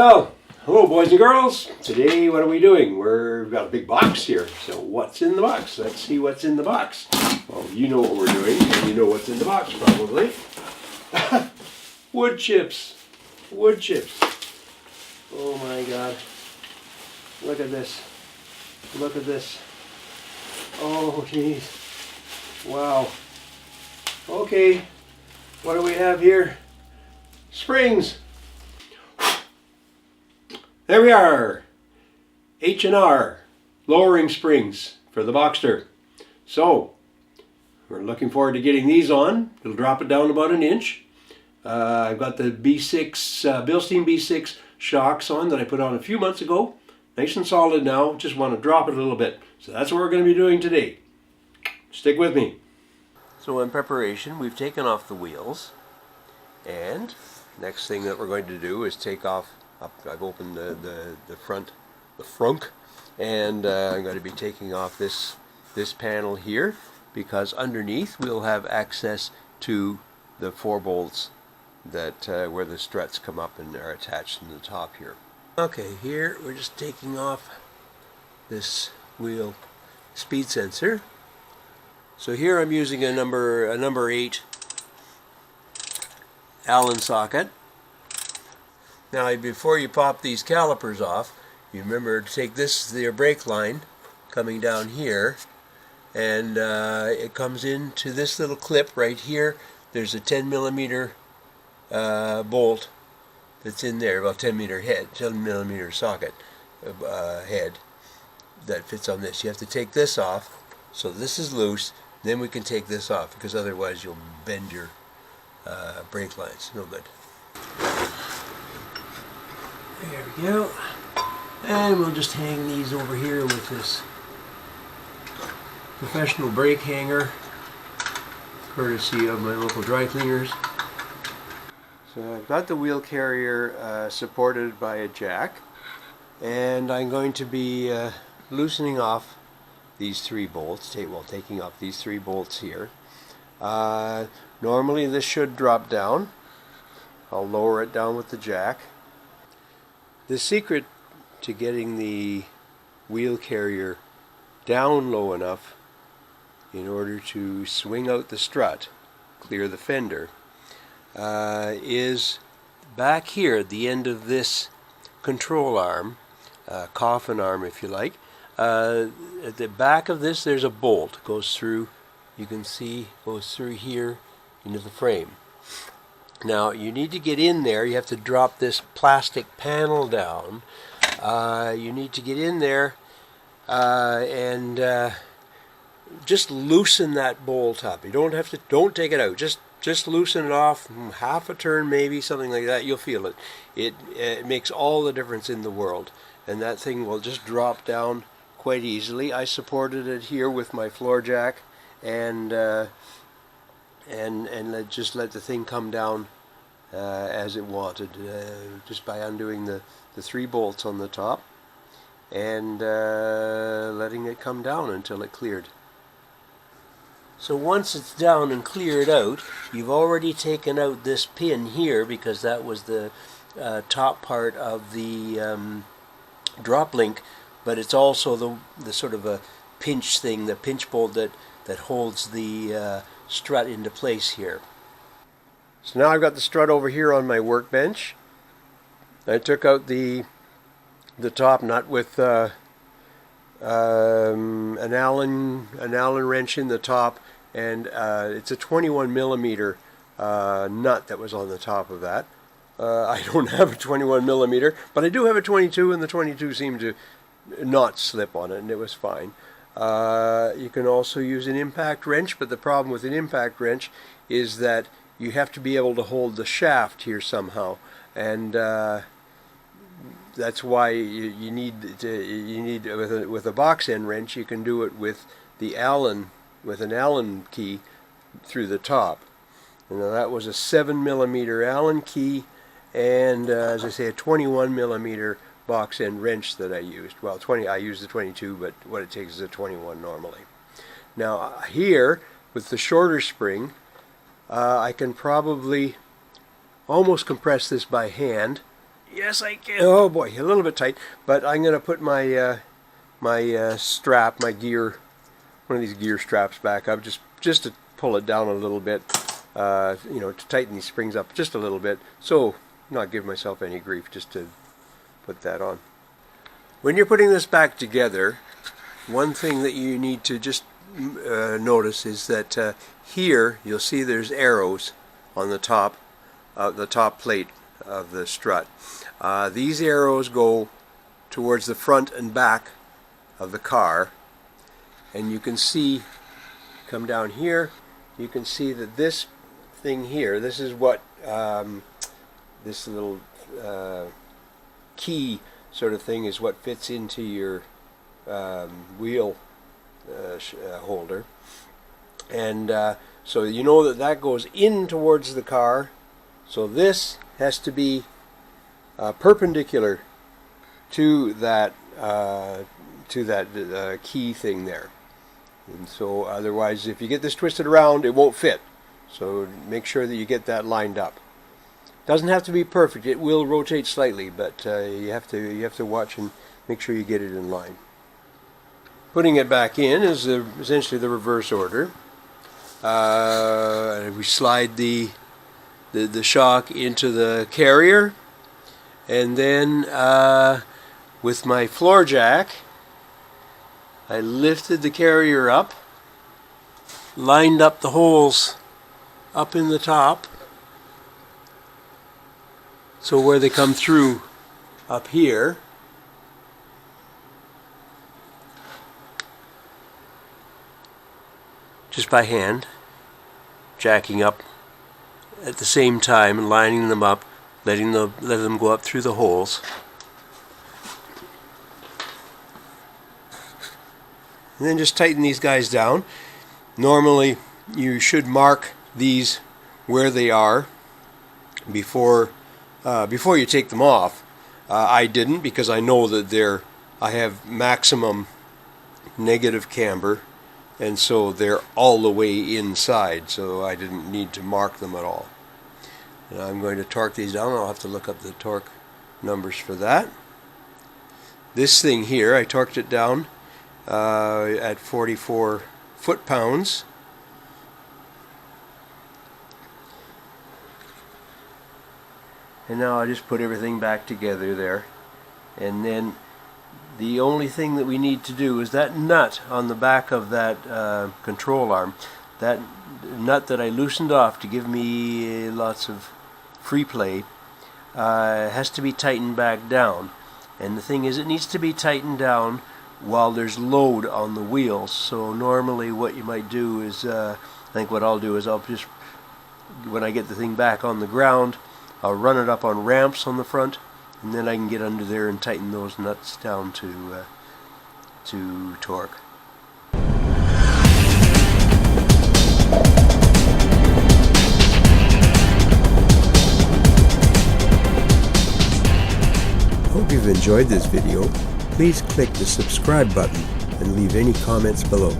Well, hello boys and girls. Today what are we doing? We've got a big box here. So what's in the box? Let's see what's in the box. Well, you know what we're doing, and you know what's in the box probably. Wood chips. Wood chips. Oh my God. Look at this. Look at this. Oh geez. Wow. Okay. What do we have here? Springs. There we are. H&R lowering springs for the Boxster. So we're looking forward to getting these on. It'll drop it down about an inch. I've got the B6 Bilstein B6 shocks on that I put on a few months ago. Nice and solid now. Just want to drop it a little bit. So that's what we're going to be doing today. Stick with me. So in preparation, we've taken off the wheels, and next thing that we're going to do is take off. I've opened the frunk, and I'm going to be taking off this panel here, because underneath we'll have access to the 4 bolts that where the struts come up and are attached in the top here. Okay, here we're just taking off this wheel speed sensor. So here I'm using a number 8 Allen socket. Now, before you pop these calipers off, you remember to take their brake line coming down here, and it comes into this little clip right here. There's a 10mm bolt that's in there, about 10mm socket head that fits on this. You have to take this off, so this is loose. Then we can take this off, because otherwise you'll bend your brake lines. No good. There we go. And we'll just hang these over here with this professional brake hanger, courtesy of my local dry cleaners. So I've got the wheel carrier supported by a jack, and I'm going to be loosening off these 3 bolts, taking off these 3 bolts here. Normally this should drop down. I'll lower it down with the jack. The secret to getting the wheel carrier down low enough in order to swing out the strut, clear the fender, is back here at the end of this control arm, coffin arm if you like. At the back of this there's a bolt, goes through, you can see, goes through here into the frame. Now you need to get in there. You have to drop this plastic panel down. You need to get in there and just loosen that bolt up. You don't have to. Don't take it out. Just loosen it off, half a turn maybe, something like that. You'll feel it. It makes all the difference in the world, and that thing will just drop down quite easily. I supported it here with my floor jack, and just let the thing come down as it wanted, just by undoing the 3 bolts on the top and letting it come down until it cleared. So once it's down and cleared out, you've already taken out this pin here, because that was the top part of the drop link, but it's also the sort of a pinch thing, the pinch bolt that holds the strut into place here. So now I've got the strut over here on my workbench. I took out the top nut with an Allen wrench in the top, and it's a 21mm nut that was on the top of that. I don't have a 21mm, but I do have a 22, and the 22 seemed to not slip on it, and it was fine. You can also use an impact wrench, but the problem with an impact wrench is that you have to be able to hold the shaft here somehow, and that's why you need with a box end wrench. You can do it with an Allen key through the top. And now that was a 7mm Allen key, and as I say, a 21mm box end wrench that I used. Well, I used the 22, but what it takes is a 21 normally. Now here, with the shorter spring, I can probably almost compress this by hand, Yes, I can. Oh boy, a little bit tight, but I'm going to put my strap, my gear, one of these gear straps back up, just to pull it down a little bit, you know, to tighten these springs up just a little bit, so not give myself any grief, just to put that on. When you're putting this back together, one thing that you need to just notice is that here you'll see there's arrows on the top plate of the strut. These arrows go towards the front and back of the car, and you can see, come down here, you can see that this thing here, this is what this little key sort of thing is what fits into your wheel holder, and so you know that goes in towards the car, so this has to be perpendicular to that key thing there, and so otherwise if you get this twisted around it won't fit, so make sure that you get that lined up. Doesn't have to be perfect, it will rotate slightly, but you have to watch and make sure you get it in line. Putting it back in is essentially the reverse order. We slide the shock into the carrier, and then with my floor jack I lifted the carrier up, lined up the holes up in the top, so where they come through up here, just by hand, jacking up at the same time and lining them up, letting them go up through the holes. And then just tighten these guys down. Normally you should mark these where they are before you take them off. I didn't, because I know that I have maximum negative camber, and so they're all the way inside, so I didn't need to mark them at all. And I'm going to torque these down. I'll have to look up the torque numbers for that. This thing here, I torqued it down at 44 foot-pounds. And now I just put everything back together there, and then the only thing that we need to do is that nut on the back of that control arm, that nut that I loosened off to give me lots of free play, has to be tightened back down. And the thing is, it needs to be tightened down while there's load on the wheels. So normally what you might do is, I think what I'll do is I'll just, when I get the thing back on the ground, I'll run it up on ramps on the front, and then I can get under there and tighten those nuts down to torque. Hope you've enjoyed this video. Please click the subscribe button and leave any comments below.